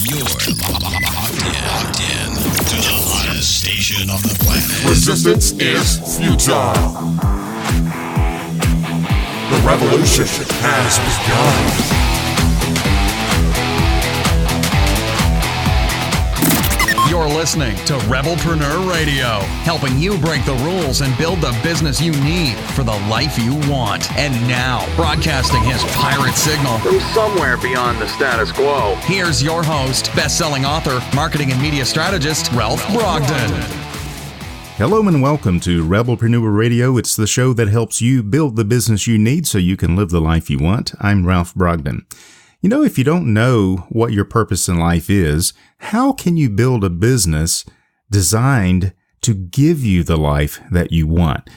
You're locked in to the hottest station on the planet. Resistance is futile. The revolution has begun. You're listening to Rebelpreneur Radio, helping you break the rules and build the business you need for the life you want. And now, broadcasting his pirate signal from somewhere beyond the status quo, here's your host, best-selling author, marketing and media strategist, Ralph Brogden. Hello and welcome to Rebelpreneur Radio. It's the show that helps you build the business you need so you can live the life you want. I'm Ralph Brogden. You know, if you don't know what your purpose in life is, how can you build a business designed to give you the life that you want?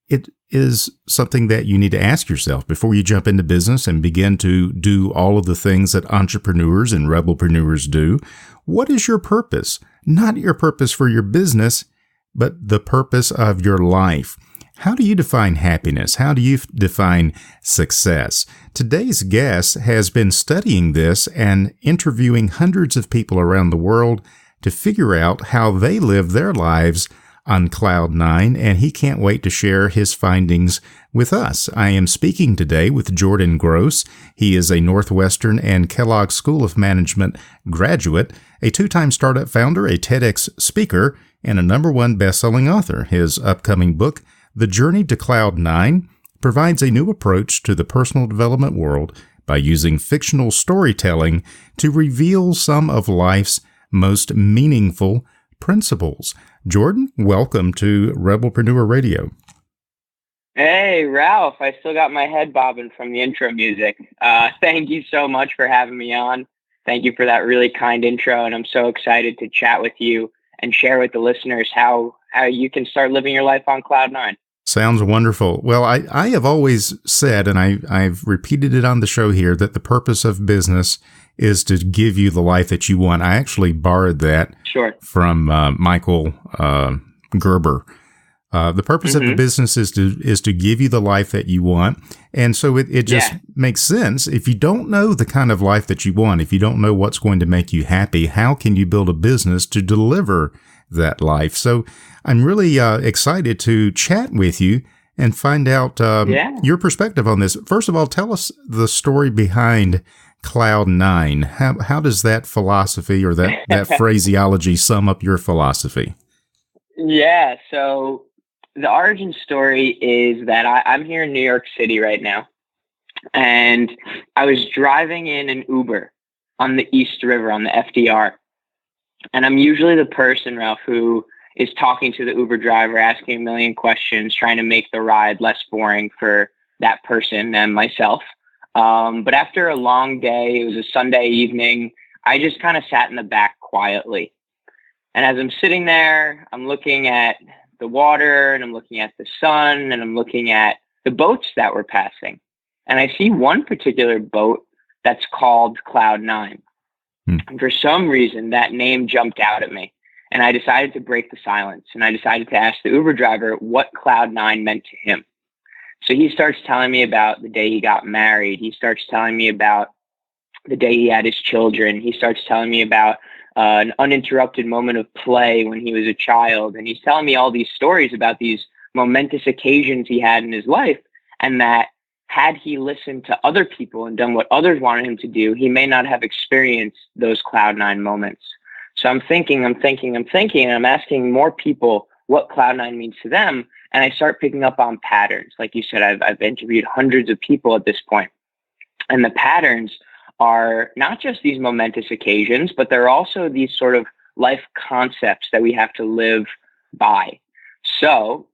It is something that you need to ask yourself before you jump into business and begin to do all of the things that entrepreneurs and rebelpreneurs do. What is your purpose? Not your purpose for your business, but the purpose of your life. How do you define happiness? How do you define success? Today's guest has been studying this and interviewing hundreds of people around the world to figure out how they live their lives on Cloud 9, and he can't wait to share his findings with us. I am speaking today with Jordan Gross. He is a Northwestern and Kellogg School of Management graduate, a two-time startup founder, a TEDx speaker, and a #1 best-selling author. His upcoming book, The Journey to Cloud 9, provides a new approach to the personal development world by using fictional storytelling to reveal some of life's most meaningful principles. Jordan, welcome to Rebelpreneur Radio. Hey, Ralph. I still got my head bobbing from the intro music. Thank you so much for having me on. Thank you for that really kind intro, and I'm so excited to chat with you and share with the listeners how you can start living your life on Cloud 9. Sounds wonderful. Well, I have always said, and I've repeated it on the show here, that the purpose of business is to give you the life that you want. I actually borrowed that from Michael Gerber. The purpose of the business is to give you the life that you want. And so it just makes sense. If you don't know the kind of life that you want, if you don't know what's going to make you happy, how can you build a business to deliver that life? So I'm really excited to chat with you and find out your perspective on this. First of all, tell us the story behind Cloud 9. How does that philosophy or that phraseology sum up your philosophy? Yeah, so the origin story is that I'm here in New York City right now, and I was driving in an Uber on the East River on the FDR. And I'm usually the person, Ralph, who is talking to the Uber driver, asking a million questions, trying to make the ride less boring for that person and myself. But after a long day, it was a Sunday evening, I just kind of sat in the back quietly. And as I'm sitting there, I'm looking at the water, and I'm looking at the sun, and I'm looking at the boats that were passing. And I see one particular boat that's called Cloud 9. And for some reason, that name jumped out at me, and I decided to break the silence, and I decided to ask the Uber driver what Cloud 9 meant to him. So he starts telling me about the day he got married. He starts telling me about the day he had his children. He starts telling me about an uninterrupted moment of play when he was a child. And he's telling me all these stories about these momentous occasions he had in his life, and that had he listened to other people and done what others wanted him to do, he may not have experienced those Cloud 9 moments. So I'm thinking, and I'm asking more people what Cloud 9 means to them. And I start picking up on patterns. Like you said, I've interviewed hundreds of people at this point. And the patterns are not just these momentous occasions, but they're also these sort of life concepts that we have to live by. So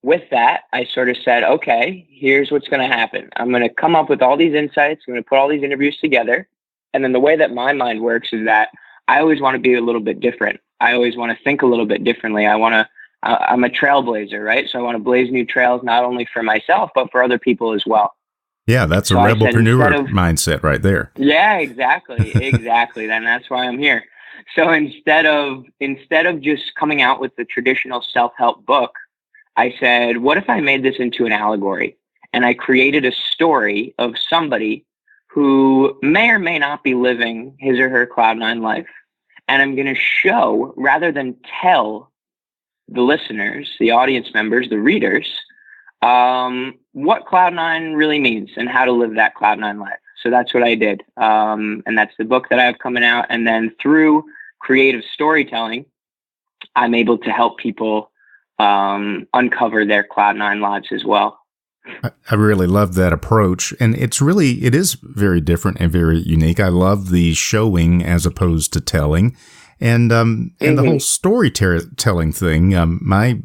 with that, I sort of said, okay, here's what's going to happen. I'm going to come up with all these insights. I'm going to put all these interviews together. And then the way that my mind works is that I always want to be a little bit different. I always want to think a little bit differently. I'm a trailblazer, right? So I want to blaze new trails, not only for myself, but for other people as well. Yeah, that's a rebelpreneur mindset right there. Yeah, exactly. Exactly. And that's why I'm here. So instead of just coming out with the traditional self-help book, I said, what if I made this into an allegory? And I created a story of somebody who may or may not be living his or her Cloud 9 life. And I'm going to show, rather than tell the listeners, the audience members, the readers, what Cloud 9 really means and how to live that Cloud 9 life. So that's what I did. And that's the book that I have coming out. And then through creative storytelling, I'm able to help people uncover their Cloud 9 lives as well. I really love that approach. And it is very different and very unique. I love the showing as opposed to telling. And the whole storytelling thing, my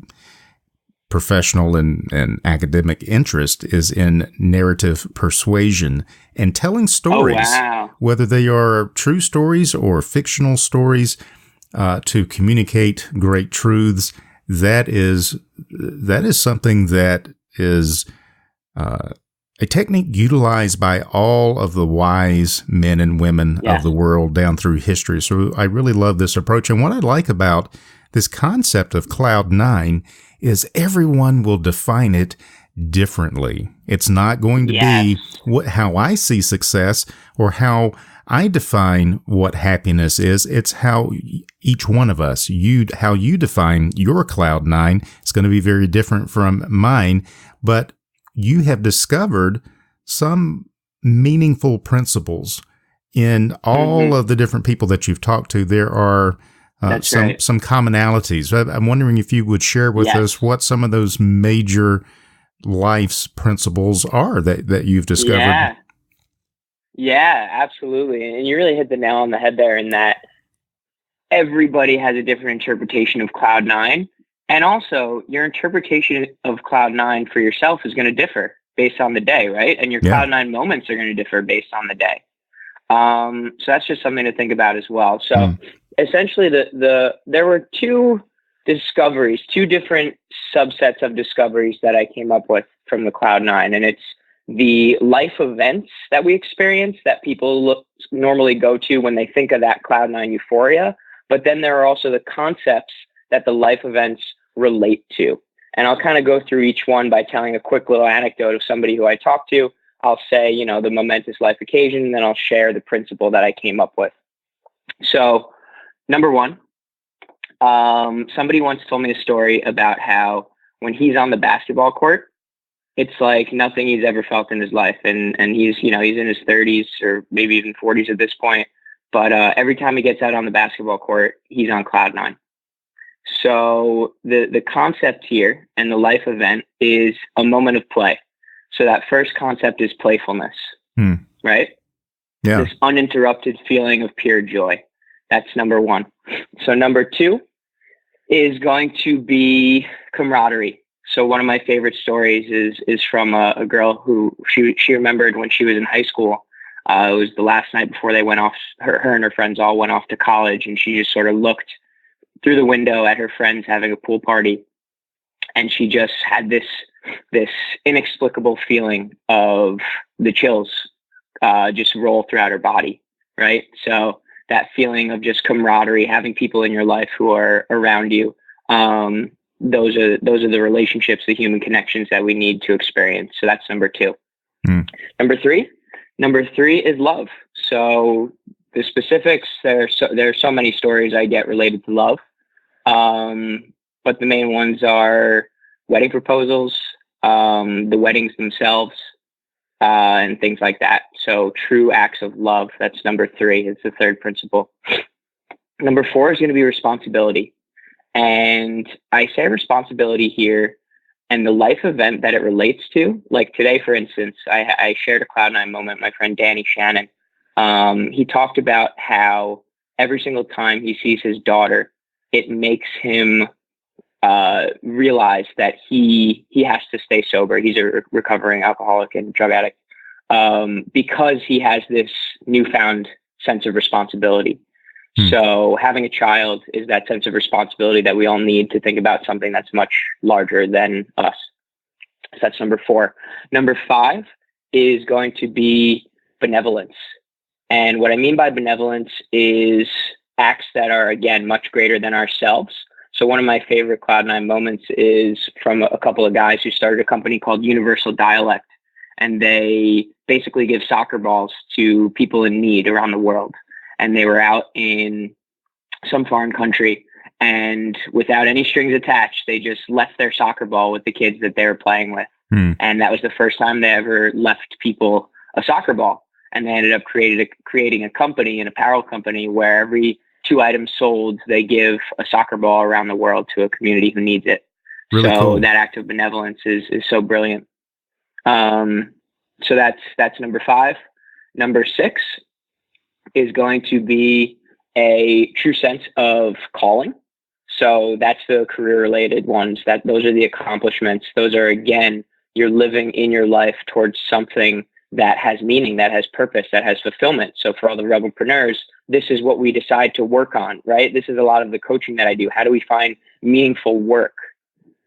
professional and academic interest is in narrative persuasion and telling stories, whether they are true stories or fictional stories, to communicate great truths. That is something that is a technique utilized by all of the wise men and women of the world down through history. So I really love this approach. And what I like about this concept of Cloud 9 is everyone will define it differently. It's not going to be how I see success or how I define what happiness is. It's how each one of us, how you define your Cloud 9 is going to be very different from mine. But you have discovered some meaningful principles in all of the different people that you've talked to. There are some commonalities. I'm wondering if you would share with us what some of those major life's principles are that you've discovered. Yeah, absolutely. And you really hit the nail on the head there in that everybody has a different interpretation of Cloud 9. And also, your interpretation of Cloud 9 for yourself is going to differ based on the day, right? And your Cloud 9 moments are going to differ based on the day. So that's just something to think about as well. So essentially, there were two different subsets of discoveries that I came up with from the Cloud 9. And it's the life events that we experience that people normally go to when they think of that Cloud 9 euphoria. But then there are also the concepts that the life events relate to. And I'll kind of go through each one by telling a quick little anecdote of somebody who I talked to. I'll say, the momentous life occasion, and then I'll share the principle that I came up with. So, number one, somebody once told me a story about how when he's on the basketball court, it's like nothing he's ever felt in his life. And he's in his 30s or maybe even 40s at this point. But every time he gets out on the basketball court, he's on Cloud 9. So the concept here and the life event is a moment of play. So that first concept is playfulness, right? Yeah. This uninterrupted feeling of pure joy. That's number one. So number two is going to be camaraderie. So one of my favorite stories is from a girl who she remembered when she was in high school. It was the last night before they went off. Her and her friends all went off to college, and she just sort of looked through the window at her friends having a pool party. And she just had this inexplicable feeling of the chills just roll throughout her body, right? So that feeling of just camaraderie, having people in your life who are around you, those are the relationships, the human connections that we need to experience. So that's number two. Number three is love. So the specifics, there are so many stories I get related to love. But the main ones are wedding proposals, the weddings themselves, and things like that. So true acts of love. That's number three. It's the third principle. Number four is going to be responsibility. And I say responsibility here and the life event that it relates to. Like today, for instance, I shared a Cloud 9 moment. My friend Danny Shannon, he talked about how every single time he sees his daughter, it makes him realize that he has to stay sober. He's a recovering alcoholic and drug addict because he has this newfound sense of responsibility. So having a child is that sense of responsibility that we all need to think about something that's much larger than us. So that's number four. Number five is going to be benevolence. And what I mean by benevolence is acts that are, again, much greater than ourselves. So one of my favorite Cloud 9 moments is from a couple of guys who started a company called Universal Dialect. And they basically give soccer balls to people in need around the world. And they were out in some foreign country, and without any strings attached, they just left their soccer ball with the kids that they were playing with. And that was the first time they ever left people a soccer ball. And they ended up creating a company, an apparel company, where every 2 items sold, they give a soccer ball around the world to a community who needs it. Really so cool. That act of benevolence is so brilliant. So that's number 5. Number 6 is going to be a true sense of calling. So that's the career related ones. Those are the accomplishments. Those are, again, you're living in your life towards something that has meaning, that has purpose, that has fulfillment. So for all the Rebelpreneurs, this is what we decide to work on, right? This is a lot of the coaching that I do. How do we find meaningful work,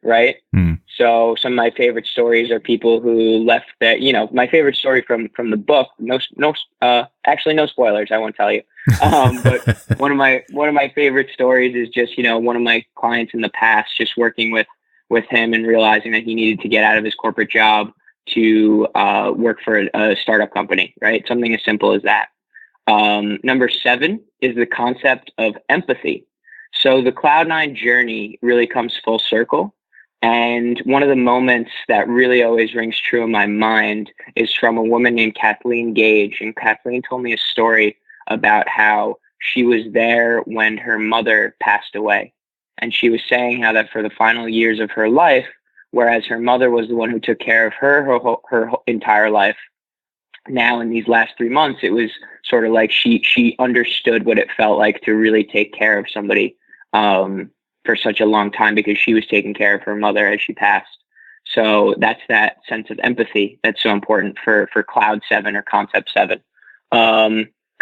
right? So some of my favorite stories are people who left that, my favorite story from the book, actually no spoilers, I won't tell you. But one of my favorite stories is just, one of my clients in the past, just working with him and realizing that he needed to get out of his corporate job to work for a startup company, right? Something as simple as that. Number 7 is the concept of empathy. So the Cloud9 journey really comes full circle. And one of the moments that really always rings true in my mind is from a woman named Kathleen Gage. And Kathleen told me a story about how she was there when her mother passed away. And she was saying how that for the final years of her life, whereas her mother was the one who took care of her entire life, now in these last 3 months, it was sort of like she understood what it felt like to really take care of somebody for such a long time, because she was taking care of her mother as she passed. So that's that sense of empathy that's so important for Cloud 7 or Concept 7.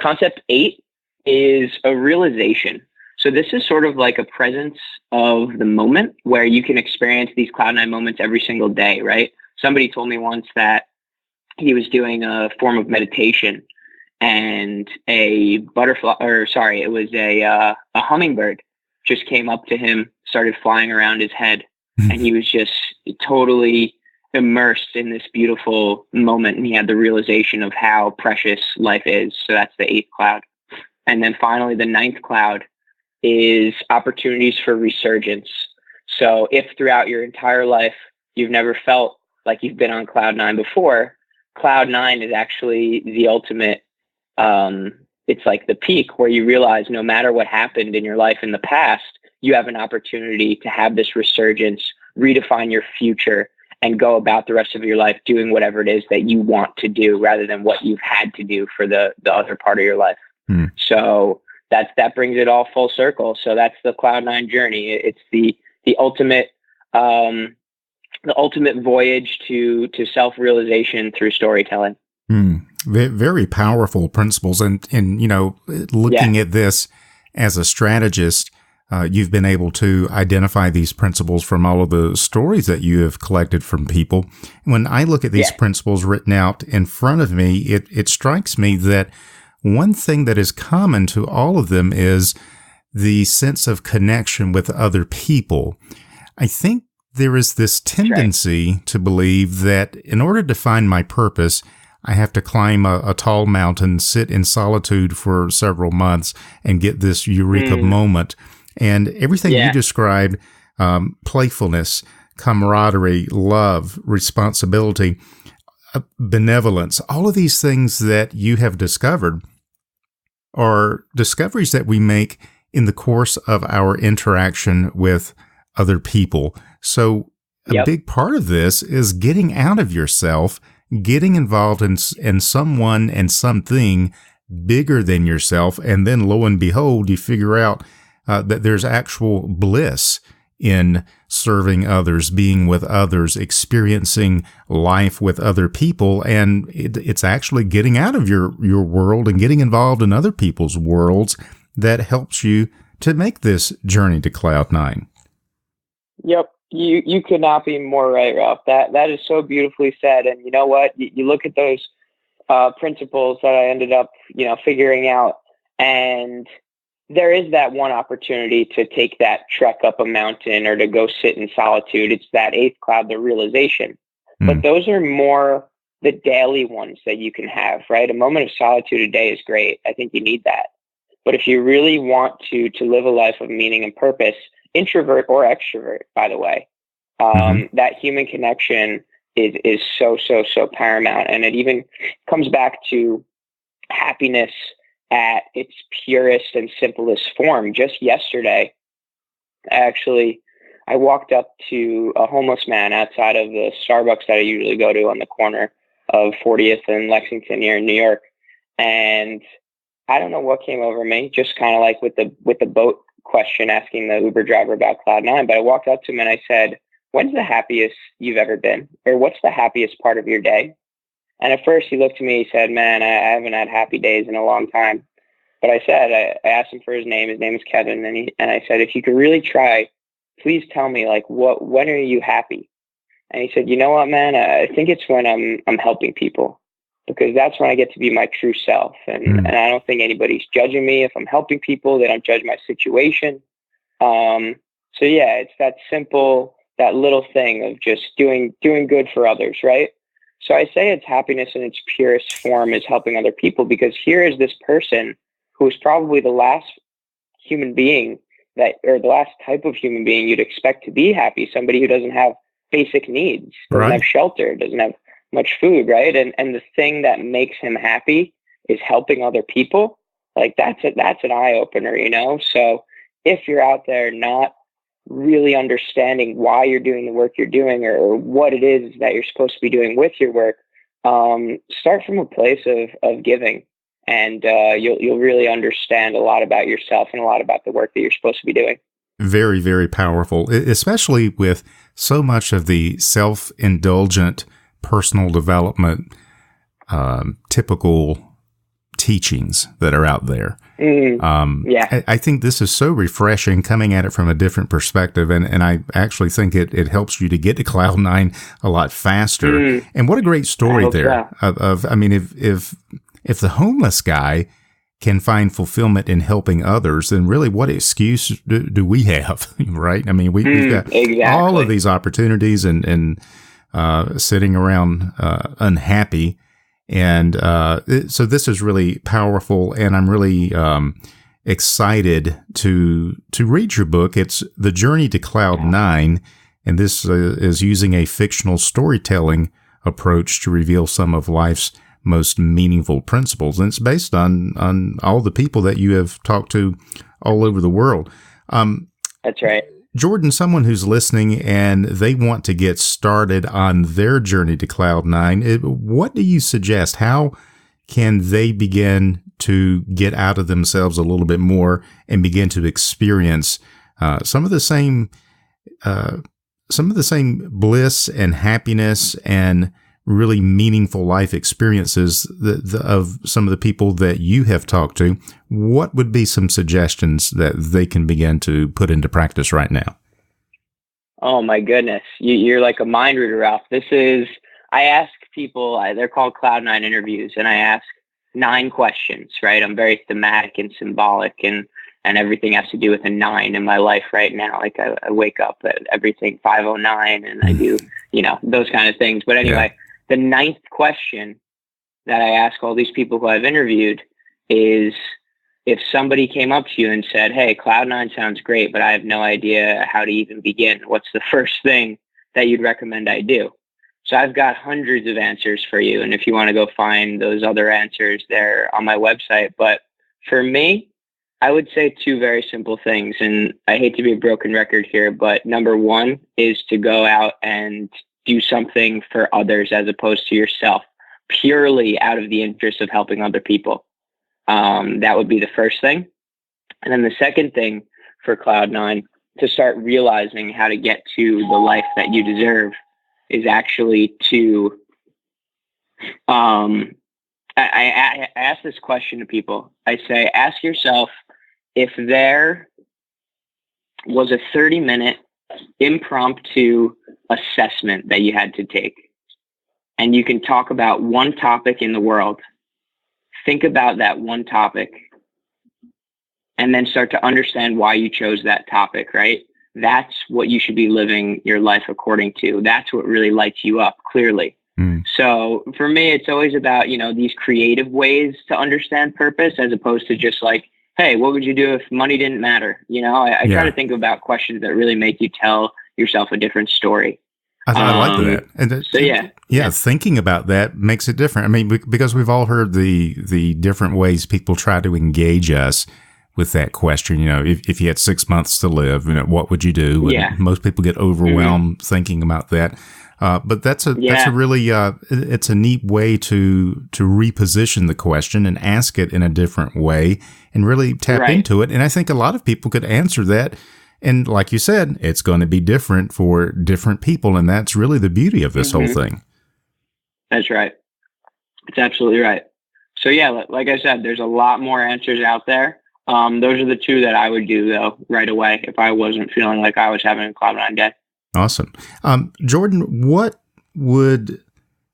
Concept 8 is a realization. So this is sort of like a presence of the moment where you can experience these Cloud9 moments every single day, right? Somebody told me once that he was doing a form of meditation, and a hummingbird just came up to him, started flying around his head, and he was just totally immersed in this beautiful moment. And he had the realization of how precious life is. So that's the 8th cloud. And then finally, the 9th cloud is opportunities for resurgence. So if throughout your entire life, you've never felt like you've been on Cloud 9 before, Cloud 9 is actually the ultimate, it's like the peak where you realize no matter what happened in your life in the past, you have an opportunity to have this resurgence, redefine your future, and go about the rest of your life doing whatever it is that you want to do rather than what you've had to do for the other part of your life. So that brings it all full circle. So that's the Cloud 9 journey. It's the ultimate voyage to self-realization through storytelling. Very powerful principles. And looking at this as a strategist, you've been able to identify these principles from all of the stories that you have collected from people. When I look at these principles written out in front of me, it strikes me that one thing that is common to all of them is the sense of connection with other people. I think there is this tendency to believe that in order to find my purpose, I have to climb a tall mountain, sit in solitude for several months, and get this eureka moment. And everything you described, playfulness, camaraderie, love, responsibility, benevolence, all of these things that you have discovered are discoveries that we make in the course of our interaction with other people. So a big part of this is getting out of yourself, getting involved in someone and something bigger than yourself, and then lo and behold, you figure out that there's actual bliss in serving others, being with others, experiencing life with other people, and it's actually getting out of your world and getting involved in other people's worlds that helps you to make this journey to Cloud 9. Yep. You could not be more right, Ralph. That is so beautifully said. And you know what? You look at those principles that I ended up, figuring out, and there is that one opportunity to take that trek up a mountain or to go sit in solitude. It's that 8th cloud, the realization. But those are more the daily ones that you can have, right? A moment of solitude a day is great. I think you need that. But if you really want to live a life of meaning and purpose, introvert or extrovert, by the way, that human connection is so paramount. And it even comes back to happiness at its purest and simplest form. Just yesterday, I walked up to a homeless man outside of the Starbucks that I usually go to on the corner of 40th and Lexington here in New York. And I don't know what came over me, just kind of like with the boat question, asking the Uber driver about Cloud9. But I walked up to him and I said, when's the happiest you've ever been? Or what's the happiest part of your day? And at first he looked at me, he said, man, I haven't had happy days in a long time. But I said, I asked him for his name. His name is Kevin. And I said, if you could really try, please tell me, like, when are you happy? And he said, you know what, man, I think it's when I'm helping people, because that's when I get to be my true self. And I don't think anybody's judging me. If I'm helping people, they don't judge my situation. So yeah, it's that simple, that little thing of just doing good for others, right? So I say it's happiness in its purest form is helping other people, because here is this person who is probably the last human being or the last type of human being you'd expect to be happy, somebody who doesn't have basic needs, doesn't have shelter, doesn't have much food, right? And the thing that makes him happy is helping other people. Like that's an eye opener, you know? So if you're out there not really understanding why you're doing the work you're doing, or what it is that you're supposed to be doing with your work, start from a place of giving, and you'll really understand a lot about yourself and a lot about the work that you're supposed to be doing. Very, very powerful, especially with so much of the self-indulgent personal development typical teachings that are out there. I think this is so refreshing, coming at it from a different perspective, and I actually think it helps you to get to Cloud9 a lot faster. And what a great story there. I mean, if the homeless guy can find fulfillment in helping others, then really what excuse do we have, right? I mean, we've got all of these opportunities and sitting around unhappy. And so this is really powerful, and I'm really excited to read your book. It's The Journey to Cloud9, and this is using a fictional storytelling approach to reveal some of life's most meaningful principles. And it's based on all the people that you have talked to all over the world. That's right. Jordan, someone who's listening and they want to get started on their journey to Cloud9, what do you suggest? How can they begin to get out of themselves a little bit more and begin to experience some of the same bliss and happiness and really meaningful life experiences of some of the people that you have talked to? What would be some suggestions that they can begin to put into practice right now? Oh my goodness. You're like a mind reader, Ralph. I ask people, they're called Cloud9 interviews, and I ask 9 questions, right? I'm very thematic and symbolic, and everything has to do with a 9 in my life right now. Like I wake up at everything 5:09 and I do, those kind of things. But anyway, the 9th question that I ask all these people who I've interviewed is, if somebody came up to you and said, hey, Cloud9 sounds great, but I have no idea how to even begin, what's the first thing that you'd recommend I do? So I've got hundreds of answers for you. And if you want to go find those other answers, they're on my website. But for me, I would say 2 very simple things. And I hate to be a broken record here, but number 1 is to go out and do something for others as opposed to yourself, purely out of the interest of helping other people. That would be the first thing. And then the second thing for Cloud9, to start realizing how to get to the life that you deserve, is actually to, I ask this question to people. I say, ask yourself, if there was a 30-minute impromptu assessment that you had to take, and you can talk about one topic in the world, think about that one topic, and then start to understand why you chose that topic, right? That's what you should be living your life according to. That's what really lights you up, clearly. So for me, it's always about, these creative ways to understand purpose as opposed to just like, hey, what would you do if money didn't matter? I try to think about questions that really make you tell yourself a different story. I like that. And thinking about that makes it different. I mean, because we've all heard the different ways people try to engage us with that question. If you had 6 months to live, what would you do? And most people get overwhelmed thinking about that. But that's a really it's a neat way to reposition the question and ask it in a different way and really tap into it. And I think a lot of people could answer that. And like you said, it's going to be different for different people. And that's really the beauty of this whole thing. That's right. It's absolutely right. So yeah, like I said, there's a lot more answers out there. Those are the two that I would do though right away if I wasn't feeling like I was having a Cloud 9 day. Awesome. Jordan, what would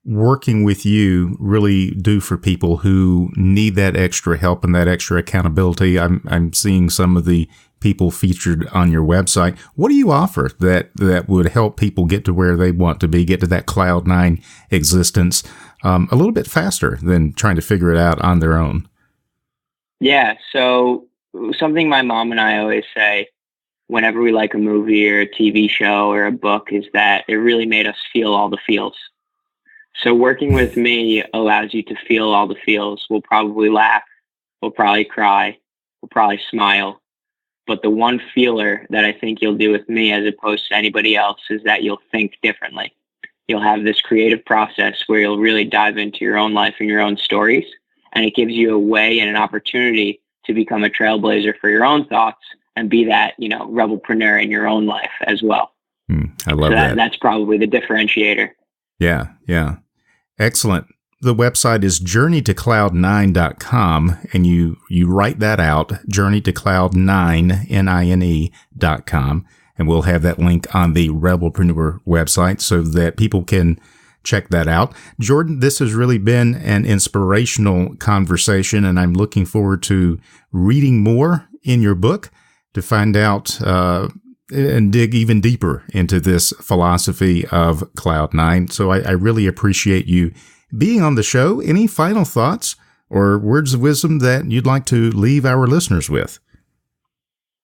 working with you really do for people who need that extra help and that extra accountability? I'm seeing some of the people featured on your website. What do you offer that would help people get to where they want to be, get to that Cloud 9 existence a little bit faster than trying to figure it out on their own? Yeah. So something my mom and I always say whenever we like a movie or a TV show or a book is that it really made us feel all the feels. So working with me allows you to feel all the feels. We'll probably laugh. We'll probably cry. We'll probably smile. But the one feeler that I think you'll do with me as opposed to anybody else is that you'll think differently. You'll have this creative process where you'll really dive into your own life and your own stories. And it gives you a way and an opportunity to become a trailblazer for your own thoughts and be that, rebelpreneur in your own life as well. I love that. That's probably the differentiator. Yeah. Excellent. The website is journeytocloud9.com, and you write that out, journeytocloud9.com, and we'll have that link on the Rebelpreneur website so that people can check that out. Jordan, this has really been an inspirational conversation, and I'm looking forward to reading more in your book to find out and dig even deeper into this philosophy of Cloud 9. So I really appreciate you being on the show. Any final thoughts or words of wisdom that you'd like to leave our listeners with?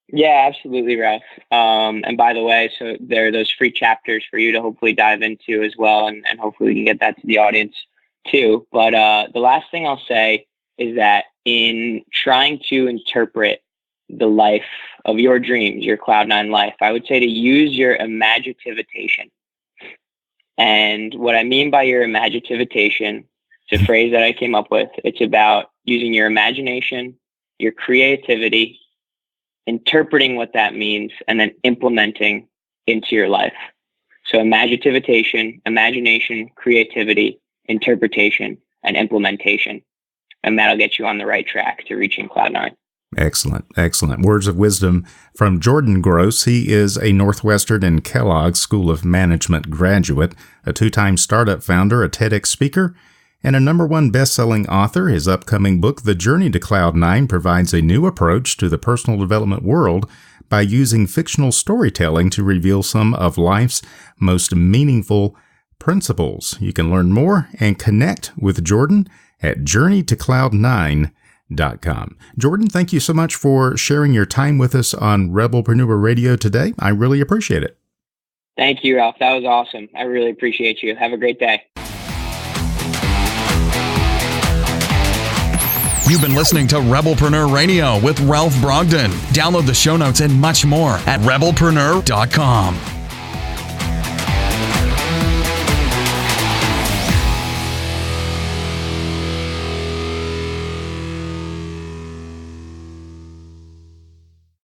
Yeah, absolutely, Ralph. And by the way, so there are those free chapters for you to hopefully dive into as well. And hopefully we can get that to the audience too. But the last thing I'll say is that in trying to interpret the life of your dreams, your Cloud 9 life, I would say to use your imagitivitation. And what I mean by your imagitivitation, it's a phrase that I came up with. It's about using your imagination, your creativity, interpreting what that means, and then implementing into your life. So imagitivitation, imagination, creativity, interpretation, and implementation. And that'll get you on the right track to reaching Cloud 9. Excellent. Words of wisdom from Jordan Gross. He is a Northwestern and Kellogg School of Management graduate, a 2-time startup founder, a TEDx speaker, and a #1 best-selling author. His upcoming book, The Journey to Cloud 9, provides a new approach to the personal development world by using fictional storytelling to reveal some of life's most meaningful principles. You can learn more and connect with Jordan at journeytocloud9.com. Jordan, thank you so much for sharing your time with us on Rebelpreneur Radio today. I really appreciate it. Thank you, Ralph. That was awesome. I really appreciate you. Have a great day. You've been listening to Rebelpreneur Radio with Ralph Brogden. Download the show notes and much more at rebelpreneur.com.